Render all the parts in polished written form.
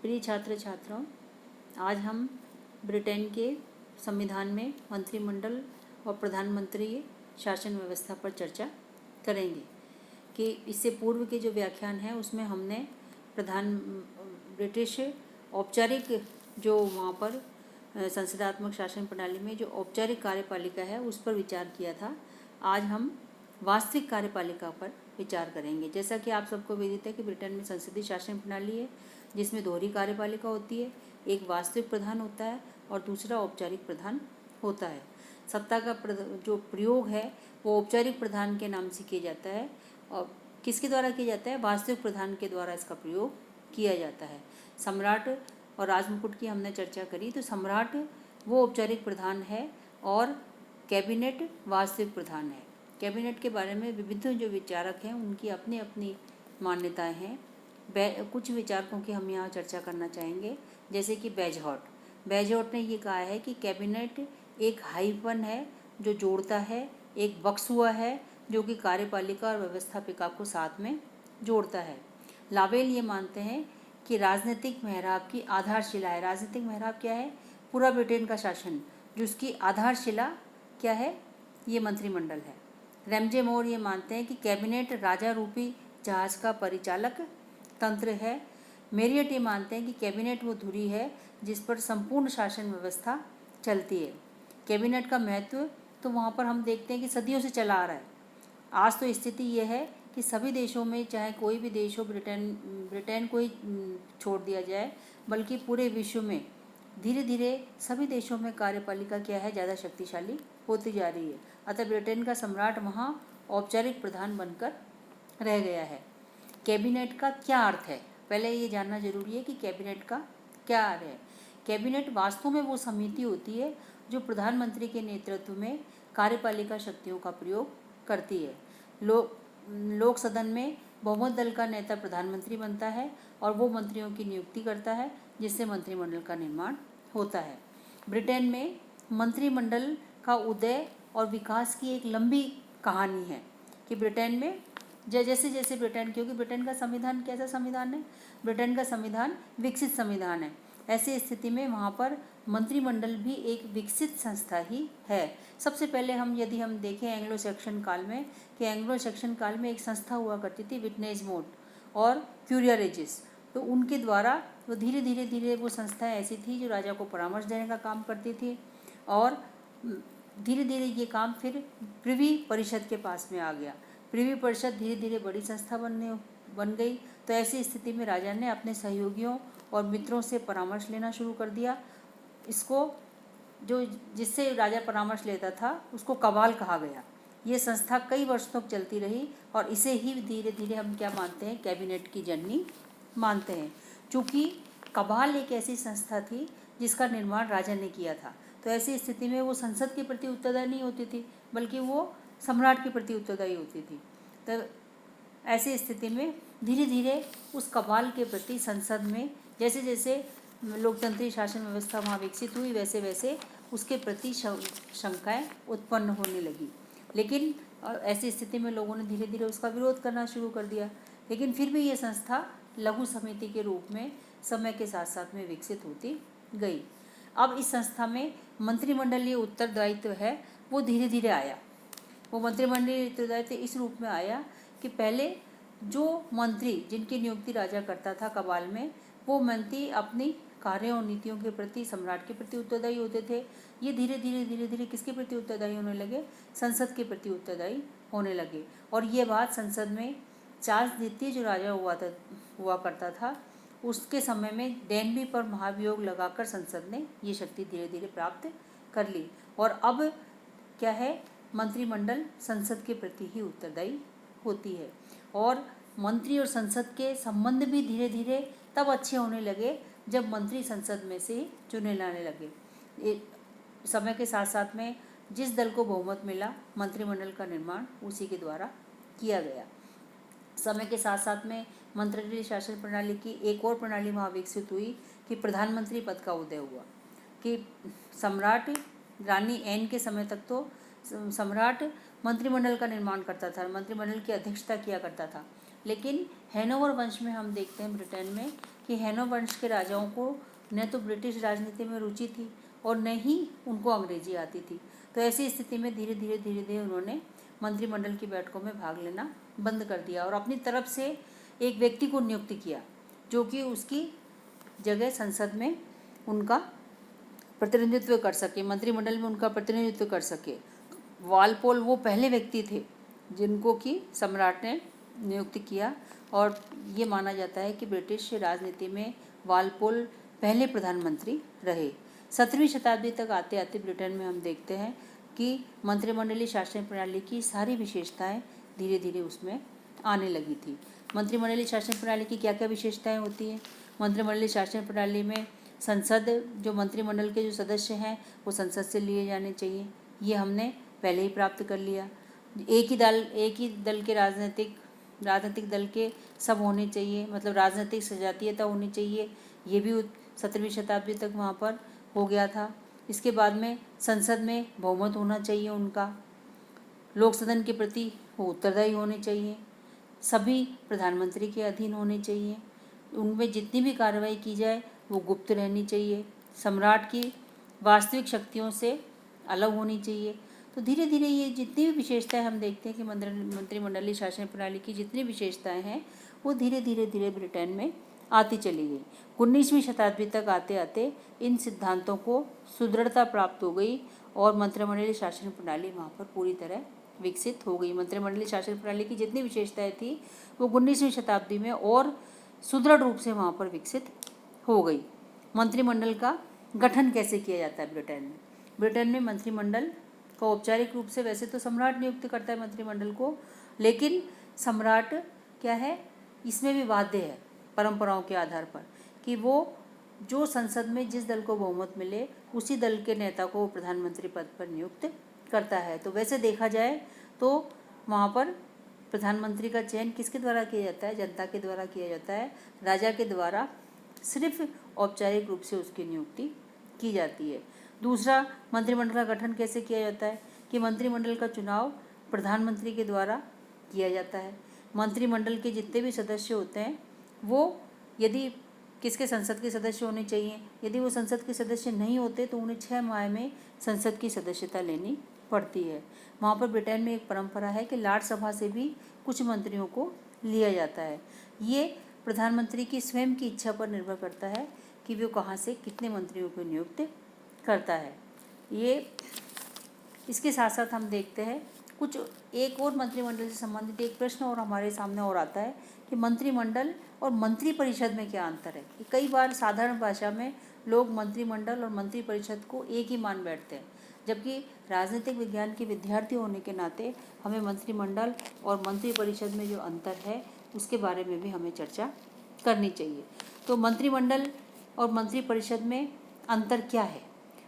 प्रिय छात्र छात्राओं, आज हम ब्रिटेन के संविधान में मंत्रिमंडल और प्रधानमंत्री शासन व्यवस्था पर चर्चा करेंगे। कि इससे पूर्व के जो व्याख्यान है उसमें हमने ब्रिटिश औपचारिक जो वहाँ पर संसदात्मक शासन प्रणाली में जो औपचारिक कार्यपालिका है उस पर विचार किया था। आज हम वास्तविक कार्यपालिका पर विचार करेंगे। जैसा कि आप सबको विदित है कि ब्रिटेन में संसदीय शासन प्रणाली है जिसमें दोहरी कार्यपालिका होती है। एक वास्तविक प्रधान होता है और दूसरा औपचारिक प्रधान होता है। सत्ता का जो प्रयोग है वो औपचारिक प्रधान के नाम से किया जाता है और किसके द्वारा किया जाता है? वास्तविक प्रधान के द्वारा इसका प्रयोग किया जाता है। सम्राट और राजमुकुट की हमने चर्चा करी, तो सम्राट वो औपचारिक प्रधान है और कैबिनेट वास्तविक प्रधान है। कैबिनेट के बारे में विविध जो विचारक हैं उनकी अपनी अपनी मान्यताएं हैं। कुछ विचारकों की हम यहाँ चर्चा करना चाहेंगे, जैसे कि बैजहॉट ने ये कहा है कि कैबिनेट एक हाइफन है जो जोड़ता है, एक बक्सुआ है जो कि कार्यपालिका और व्यवस्थापिका को साथ में जोड़ता है। लावेल ये मानते हैं कि राजनीतिक मेहराब की आधारशिला है। राजनीतिक मेहराब क्या है? पूरा ब्रिटेन का शासन, जिसकी आधारशिला क्या है? ये मंत्रिमंडल है। रैमजे मोर ये मानते हैं कि कैबिनेट राजा रूपी जहाज का परिचालक तंत्र है। मेरियट ये मानते हैं कि कैबिनेट वो धुरी है जिस पर संपूर्ण शासन व्यवस्था चलती है। कैबिनेट का महत्व तो वहाँ पर हम देखते हैं कि सदियों से चला आ रहा है। आज तो स्थिति ये है कि सभी देशों में, चाहे कोई भी देश हो, ब्रिटेन को ही छोड़ दिया जाए, बल्कि पूरे विश्व में धीरे धीरे सभी देशों में कार्यपालिका क्या है? ज़्यादा शक्तिशाली होती जा रही है। अतः ब्रिटेन का सम्राट वहाँ औपचारिक प्रधान बनकर रह गया है। कैबिनेट का क्या अर्थ है? पहले ये जानना जरूरी है कि कैबिनेट का क्या अर्थ है। कैबिनेट वास्तव में वो समिति होती है जो प्रधानमंत्री के नेतृत्व में कार्यपालिका शक्तियों का प्रयोग करती है। लोक सदन में बहुमत दल का नेता प्रधानमंत्री बनता है और वो मंत्रियों की नियुक्ति करता है, जिससे मंत्रिमंडल का निर्माण होता है। ब्रिटेन में मंत्रिमंडल का उदय और विकास की एक लंबी कहानी है कि ब्रिटेन में जैसे जैसे क्योंकि ब्रिटेन का संविधान कैसा संविधान है? ब्रिटेन का संविधान विकसित संविधान है। ऐसी स्थिति में वहाँ पर मंत्रिमंडल भी एक विकसित संस्था ही है। सबसे पहले यदि हम देखें एंग्लो सैक्सन काल में, कि एंग्लो सैक्सन काल में एक संस्था हुआ करती थी विटनेस मोड और क्यूरिया रेजिस। तो उनके द्वारा वो धीरे धीरे वो संस्थाएं ऐसी थी जो राजा को परामर्श देने का काम करती थी और धीरे धीरे ये काम फिर प्रिवी परिषद के पास में आ गया। प्रिवी परिषद धीरे धीरे बड़ी संस्था बन गई। तो ऐसी स्थिति में राजा ने अपने सहयोगियों और मित्रों से परामर्श लेना शुरू कर दिया। इसको जिससे राजा परामर्श लेता था उसको कबाल कहा गया। ये संस्था कई वर्षों तक चलती रही और इसे ही धीरे धीरे हम क्या मानते हैं? कैबिनेट की जननी मानते हैं। चूँकि कबाल एक ऐसी संस्था थी जिसका निर्माण राजा ने किया था, तो ऐसी स्थिति में वो संसद के प्रति उत्तरदायी नहीं होती थी, बल्कि वो सम्राट के प्रति उत्तरदायी होती थी। तो ऐसी स्थिति में धीरे धीरे उस कबाल के प्रति संसद में जैसे जैसे लोकतंत्री शासन व्यवस्था वहाँ विकसित हुई, वैसे वैसे उसके प्रति शंकाएं उत्पन्न होने लगी। लेकिन ऐसी स्थिति में लोगों ने धीरे धीरे उसका विरोध करना शुरू कर दिया। लेकिन फिर भी ये संस्था लघु समिति के रूप में समय के साथ साथ में विकसित होती गई। अब इस संस्था में मंत्रिमंडलीय उत्तरदायित्व है वो धीरे धीरे आया। वो मंत्रिमंडलीय उत्तरदायित्व इस रूप में आया कि पहले जो मंत्री जिनकी नियुक्ति राजा करता था कबाल में, वो मंत्री अपनी कार्यों और नीतियों के प्रति सम्राट के प्रति उत्तरदायी होते थे। ये धीरे धीरे किसके प्रति उत्तरदायी होने लगे? संसद के प्रति उत्तरदायी होने लगे। और ये बात संसद में चार्ल्स द्वितीय जो राजा हुआ करता था उसके समय में डेनबी पर महाभियोग लगाकर संसद ने ये शक्ति धीरे धीरे प्राप्त कर ली। और अब क्या है? मंत्रिमंडल संसद के प्रति ही उत्तरदायी होती है। और मंत्री और संसद के संबंध भी धीरे धीरे तब अच्छे होने लगे जब मंत्री संसद में से चुने लाने लगे। समय के साथ साथ में जिस दल को बहुमत मिला, मंत्रिमंडल का निर्माण उसी के द्वारा किया गया। समय के साथ साथ में मंत्रिमंडलीय शासन प्रणाली की एक और प्रणाली वहाँ विकसित हुई कि प्रधानमंत्री पद का उदय हुआ। कि सम्राट रानी एन के समय तक तो सम्राट मंत्रिमंडल का निर्माण करता था, मंत्रिमंडल की अध्यक्षता किया करता था। लेकिन हैनोवर वंश में हम देखते हैं ब्रिटेन में कि हैनो वंश के राजाओं को न तो ब्रिटिश राजनीति में रुचि थी और न ही उनको अंग्रेजी आती थी। तो ऐसी स्थिति में धीरे धीरे उन्होंने मंत्रिमंडल की बैठकों में भाग लेना बंद कर दिया और अपनी तरफ से एक व्यक्ति को नियुक्त किया जो कि उसकी जगह संसद में उनका प्रतिनिधित्व कर सके, मंत्रिमंडल में उनका प्रतिनिधित्व कर सके। वालपोल वो पहले व्यक्ति थे जिनको कि सम्राट ने नियुक्त किया और ये माना जाता है कि ब्रिटिश राजनीति में वालपोल पहले प्रधानमंत्री रहे। 17वीं शताब्दी तक आते आते ब्रिटेन में हम देखते हैं कि मंत्रिमंडलीय शासन प्रणाली की सारी विशेषताएं धीरे धीरे उसमें आने लगी थी। मंत्रिमंडलीय शासन प्रणाली की क्या क्या विशेषताएं होती हैं? मंत्रिमंडलीय शासन प्रणाली में संसद, जो मंत्रिमंडल के जो सदस्य हैं वो संसद से लिए जाने चाहिए, ये हमने पहले ही प्राप्त कर लिया। एक ही दल के राजनीतिक दल के सब होने चाहिए, मतलब राजनीतिक सजातीयता होनी चाहिए, ये भी 17वीं शताब्दी तक वहाँ पर हो गया था। इसके बाद में संसद में बहुमत होना चाहिए उनका, लोक सदन के प्रति वो उत्तरदायी होने चाहिए, सभी प्रधानमंत्री के अधीन होने चाहिए, उनमें जितनी भी कार्रवाई की जाए वो गुप्त रहनी चाहिए, सम्राट की वास्तविक शक्तियों से अलग होनी चाहिए। तो धीरे धीरे ये जितनी भी विशेषताएं हम देखते हैं कि मंत्रिमंडलीय शासन प्रणाली की जितनी विशेषताएं हैं वो धीरे धीरे ब्रिटेन में आती चली गई। 19वीं शताब्दी तक आते आते इन सिद्धांतों को सुदृढ़ता प्राप्त हो गई और मंत्रिमंडलीय शासन प्रणाली वहाँ पर पूरी तरह विकसित हो गई। मंत्रिमंडलीय शासन प्रणाली की जितनी विशेषताएं थी वो 19वीं शताब्दी में और सुदृढ़ रूप से वहाँ पर विकसित हो गई। मंत्रिमंडल का गठन कैसे किया जाता है ब्रिटेन में? ब्रिटेन में मंत्रिमंडल को औपचारिक रूप से वैसे तो सम्राट नियुक्त करता है मंत्रिमंडल को, लेकिन सम्राट क्या है, इसमें भी बाध्य है परंपराओं के आधार पर कि वो जो संसद में जिस दल को बहुमत मिले उसी दल के नेता को प्रधानमंत्री पद पर नियुक्त करता है। तो वैसे देखा जाए तो वहाँ पर प्रधानमंत्री का चयन किसके द्वारा किया जाता है? जनता के द्वारा किया जाता है, राजा के द्वारा सिर्फ औपचारिक रूप से उसकी नियुक्ति की जाती है। दूसरा, मंत्रिमंडल का गठन कैसे किया जाता है कि मंत्रिमंडल का चुनाव प्रधानमंत्री के द्वारा किया जाता है। मंत्रिमंडल के जितने भी सदस्य होते हैं वो यदि किसके संसद के सदस्य होने चाहिए, यदि वो संसद के सदस्य नहीं होते तो उन्हें 6 माह में संसद की सदस्यता लेनी पड़ती है। वहाँ पर ब्रिटेन में एक परंपरा है कि लाट सभा से भी कुछ मंत्रियों को लिया जाता है। ये प्रधानमंत्री की स्वयं की इच्छा पर निर्भर करता है कि वो कहाँ से कितने मंत्रियों को नियुक्त करता है। ये इसके साथ साथ हम देखते हैं कुछ एक और मंत्रिमंडल से संबंधित एक प्रश्न और हमारे सामने और आता है कि मंत्रिमंडल और मंत्रिपरिषद में क्या अंतर है। कि कई बार साधारण भाषा में लोग मंत्रिमंडल और मंत्रिपरिषद को एक ही मान बैठते हैं, जबकि राजनीतिक विज्ञान के विद्यार्थी होने के नाते हमें मंत्रिमंडल और मंत्रिपरिषद में जो अंतर है उसके बारे में भी हमें चर्चा करनी चाहिए। तो मंत्रिमंडल और मंत्रिपरिषद में अंतर क्या है?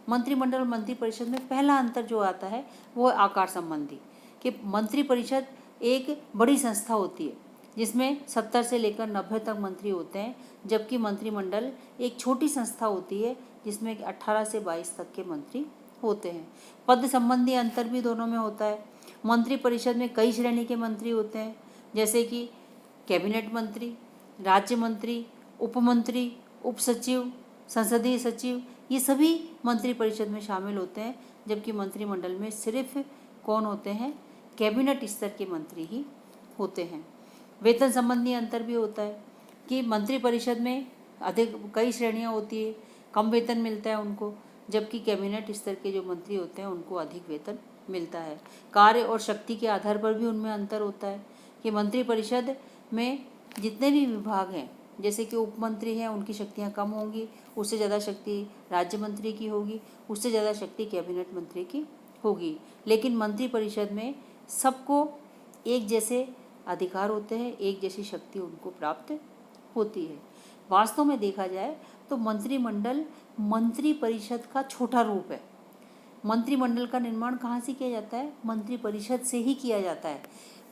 मंत्रिमंडल और मंत्रिपरिषद में पहला अंतर जो आता है वो आकार संबंधी, कि मंत्रिपरिषद एक बड़ी संस्था होती है जिसमें 70 से लेकर 90 तक मंत्री होते हैं, जबकि मंत्रिमंडल एक छोटी संस्था होती है जिसमें 18 से 22 तक के मंत्री होते हैं। पद संबंधी अंतर भी दोनों में होता है। मंत्रिपरिषद में कई श्रेणी के मंत्री होते हैं, जैसे कि कैबिनेट मंत्री, राज्य मंत्री, उपमंत्री, उप सचिव, संसदीय सचिव, ये सभी मंत्रिपरिषद में शामिल होते हैं, जबकि मंत्रिमंडल में सिर्फ कौन होते हैं? कैबिनेट स्तर के मंत्री ही होते हैं। वेतन संबंधी अंतर भी होता है कि मंत्रिपरिषद में कई श्रेणियां होती है, कम वेतन मिलता है उनको, जबकि कैबिनेट स्तर के जो मंत्री होते हैं उनको अधिक वेतन मिलता है। कार्य और शक्ति के आधार पर भी उनमें अंतर होता है कि मंत्रिपरिषद में जितने भी विभाग हैं, जैसे कि उपमंत्री हैं, उनकी शक्तियां कम होंगी, उससे ज़्यादा शक्ति राज्य मंत्री की होगी, उससे ज़्यादा शक्ति कैबिनेट मंत्री की होगी। लेकिन मंत्रिपरिषद में सबको एक जैसे अधिकार होते हैं, एक जैसी शक्ति उनको प्राप्त होती है। वास्तव में देखा जाए तो मंत्रिमंडल मंत्रिपरिषद का छोटा रूप है। मंत्रिमंडल का निर्माण कहाँ से किया जाता है? मंत्रिपरिषद से ही किया जाता है।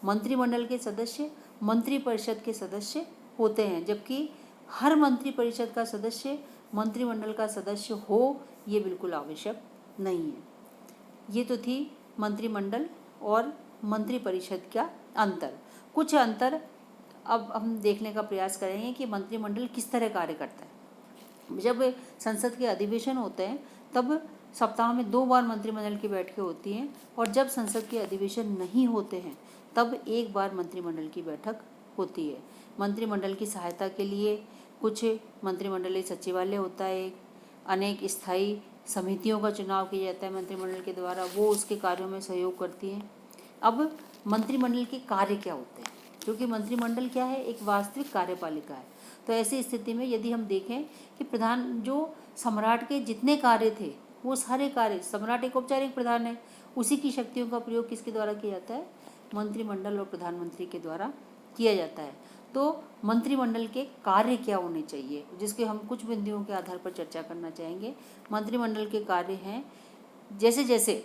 मंत्रिमंडल के सदस्य मंत्रिपरिषद के सदस्य होते हैं, जबकि हर मंत्रिपरिषद का सदस्य मंत्रिमंडल का सदस्य हो ये बिल्कुल आवश्यक नहीं है। ये तो थी मंत्रिमंडल और मंत्रिपरिषद का अंतर। कुछ अंतर अब हम देखने का प्रयास करेंगे कि मंत्रिमंडल किस तरह कार्य करता है। जब संसद के अधिवेशन होते हैं तब सप्ताह में 2 बार मंत्रिमंडल की बैठकें होती हैं, और जब संसद के अधिवेशन नहीं होते हैं तब 1 बार मंत्रिमंडल की बैठक होती है। मंत्रिमंडल की सहायता के लिए कुछ मंत्रिमंडलीय सचिवालय होता है, अनेक स्थायी समितियों का चुनाव किया जाता है मंत्रिमंडल के द्वारा, वो उसके कार्यों में सहयोग करती हैं। अब मंत्रिमंडल के कार्य क्या होते हैं, क्योंकि मंत्रिमंडल क्या है, एक वास्तविक कार्यपालिका है। तो ऐसी स्थिति में यदि हम देखें कि प्रधान जो सम्राट के जितने कार्य थे वो सारे कार्य, सम्राट एक औपचारिक प्रधान है, उसी की शक्तियों का प्रयोग किसके द्वारा किया जाता है, मंत्रिमंडल और प्रधानमंत्री के द्वारा किया जाता है। तो मंत्रिमंडल के कार्य क्या होने चाहिए, जिसके हम कुछ बिंदुओं के आधार पर चर्चा करना चाहेंगे। मंत्रिमंडल के कार्य हैं, जैसे जैसे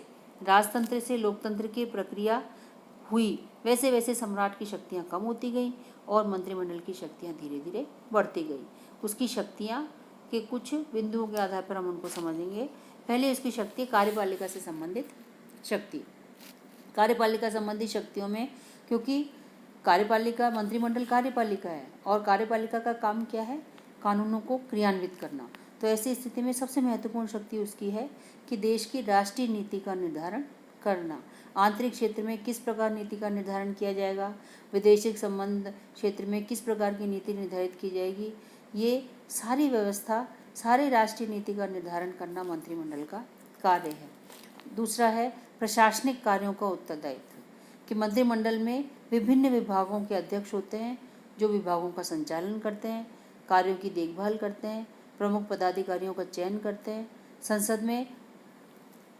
राजतंत्र से लोकतंत्र की प्रक्रिया हुई वैसे वैसे सम्राट की शक्तियाँ कम होती गई और मंत्रिमंडल की शक्तियाँ धीरे धीरे बढ़ती गई। उसकी शक्तियाँ के कुछ बिंदुओं के आधार पर हम उनको समझेंगे। पहले उसकी शक्ति कार्यपालिका से संबंधित शक्ति। कार्यपालिका संबंधी शक्तियों में, क्योंकि कार्यपालिका, मंत्रिमंडल कार्यपालिका है और कार्यपालिका का काम क्या है, कानूनों को क्रियान्वित करना। तो ऐसी स्थिति में सबसे महत्वपूर्ण शक्ति उसकी है कि देश की राष्ट्रीय नीति का निर्धारण करना। आंतरिक क्षेत्र में किस प्रकार नीति का निर्धारण किया जाएगा, विदेशिक संबंध क्षेत्र में किस प्रकार की नीति निर्धारित की जाएगी, ये सारी व्यवस्था, सारे राष्ट्रीय नीति का निर्धारण करना मंत्रिमंडल का कार्य है। दूसरा है प्रशासनिक कार्यों का उत्तरदायित्व, कि मंत्रिमंडल में विभिन्न विभागों के अध्यक्ष होते हैं जो विभागों का संचालन करते हैं, कार्यों की देखभाल करते हैं, प्रमुख पदाधिकारियों का चयन करते हैं। संसद में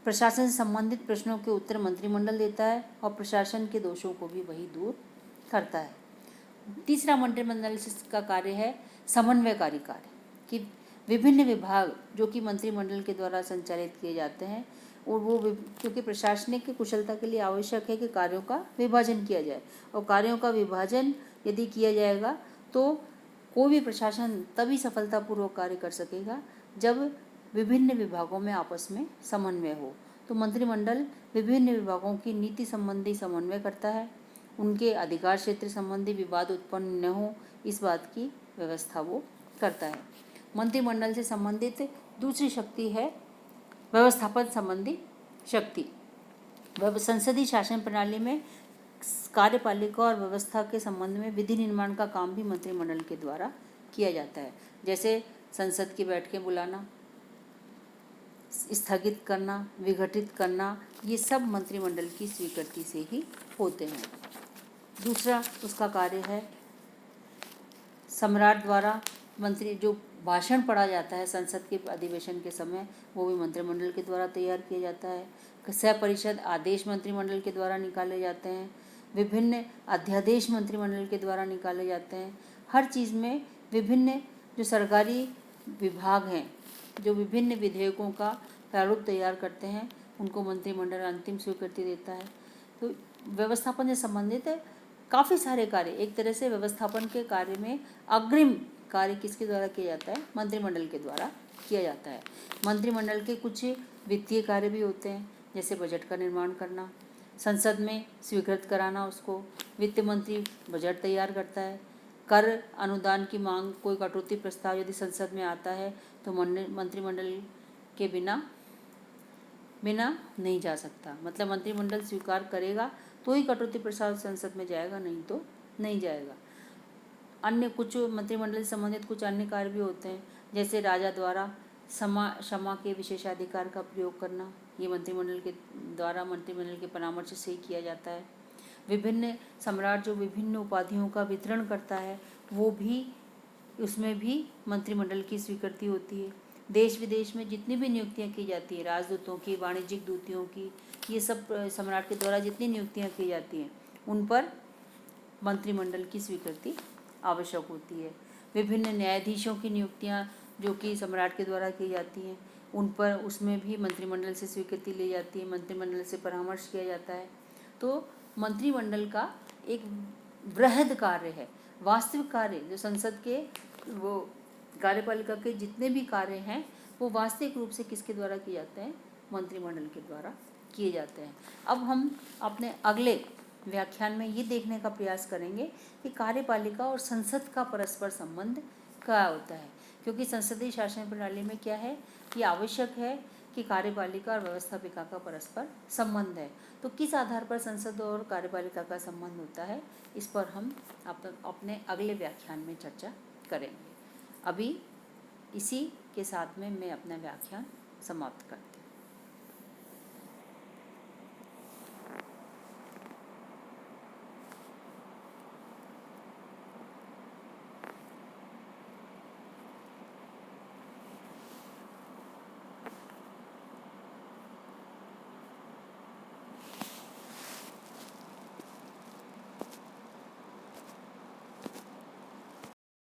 प्रशासन से संबंधित प्रश्नों के उत्तर मंत्रिमंडल देता है और प्रशासन के दोषों को भी वही दूर करता है। तीसरा मंत्रिमंडल का कार्य है समन्वयकारी कार्य, कि विभिन्न विभाग जो कि मंत्रिमंडल के द्वारा संचालित किए जाते हैं, और वो क्योंकि प्रशासनिक कुशलता के लिए आवश्यक है कि कार्यों का विभाजन किया जाए, और कार्यों का विभाजन यदि किया जाएगा तो कोई भी प्रशासन तभी सफलतापूर्वक कार्य कर सकेगा जब विभिन्न विभागों में आपस में समन्वय हो। तो मंत्रिमंडल विभिन्न विभागों की नीति संबंधी समन्वय करता है, उनके अधिकार क्षेत्र संबंधी विवाद उत्पन्न न हो इस बात की व्यवस्था वो करता है। मंत्रिमंडल से संबंधित दूसरी शक्ति है व्यवस्थापन संबंधी शक्ति। संसदीय शासन प्रणाली में कार्यपालिका और व्यवस्था के संबंध में विधि निर्माण का काम भी मंत्रिमंडल के द्वारा किया जाता है, जैसे संसद की बैठकें बुलाना, स्थगित करना, विघटित करना, ये सब मंत्रिमंडल की स्वीकृति से ही होते हैं। दूसरा उसका कार्य है सम्राट द्वारा मंत्री जो भाषण पढ़ा जाता है संसद के अधिवेशन के समय, वो भी मंत्रिमंडल के द्वारा तैयार किया जाता है। सह-परिषद आदेश मंत्रिमंडल के द्वारा निकाले जाते हैं, विभिन्न अध्यादेश मंत्रिमंडल के द्वारा निकाले जाते हैं। हर चीज़ में विभिन्न जो सरकारी विभाग हैं जो विभिन्न विधेयकों का प्रारूप तैयार करते हैं, उनको मंत्रिमंडल अंतिम स्वीकृति देता है। तो व्यवस्थापन से संबंधित काफ़ी सारे कार्य, एक तरह से व्यवस्थापन के कार्य में अग्रिम कार्य किसके द्वारा किया जाता है, मंत्रिमंडल के द्वारा किया जाता है। मंत्रिमंडल के कुछ वित्तीय कार्य भी होते हैं, जैसे बजट का निर्माण करना, संसद में स्वीकृत कराना उसको, वित्त मंत्री बजट तैयार करता है, कर अनुदान की मांग, कोई कटौती प्रस्ताव यदि संसद में आता है तो मंत्रिमंडल के बिना नहीं जा सकता, मतलब मंत्रिमंडल स्वीकार करेगा तो ही कटौती प्रस्ताव संसद में जाएगा, नहीं तो नहीं जाएगा। अन्य कुछ मंत्रिमंडल से संबंधित कुछ अन्य कार्य भी होते हैं, जैसे राजा द्वारा क्षमा के विशेषाधिकार का प्रयोग करना, ये मंत्रिमंडल के द्वारा मंत्रिमंडल के परामर्श से ही किया जाता है। विभिन्न सम्राट जो विभिन्न उपाधियों का वितरण करता है, वो भी उसमें भी मंत्रिमंडल की स्वीकृति होती है। देश विदेश में जितनी भी नियुक्तियां की जाती है, राजदूतों की, वाणिज्यिक दूतियों की, ये सब सम्राट के द्वारा जितनी नियुक्तियां की जाती हैं उन पर मंत्रिमंडल की स्वीकृति आवश्यक होती है। विभिन्न न्यायाधीशों की नियुक्तियां जो कि सम्राट के द्वारा की जाती हैं, उन पर उसमें भी मंत्रिमंडल से स्वीकृति ली जाती है, मंत्रिमंडल से परामर्श किया जाता है। तो मंत्रिमंडल का एक बृहद कार्य है, वास्तविक कार्य जो संसद के वो कार्यपालिका के जितने भी कार्य हैं वो वास्तविक रूप से किसके द्वारा किए जाते हैं, मंत्रिमंडल के द्वारा किए जाते हैं। अब हम अपने अगले व्याख्यान में ये देखने का प्रयास करेंगे कि कार्यपालिका और संसद का परस्पर संबंध क्या होता है, क्योंकि संसदीय शासन प्रणाली में क्या है कि आवश्यक है कि कार्यपालिका और व्यवस्थापिका का परस्पर संबंध है। तो किस आधार पर संसद और कार्यपालिका का संबंध होता है, इस पर हम अपने अगले व्याख्यान में चर्चा करेंगे। अभी इसी के साथ में मैं अपना व्याख्यान समाप्त करती हूँ।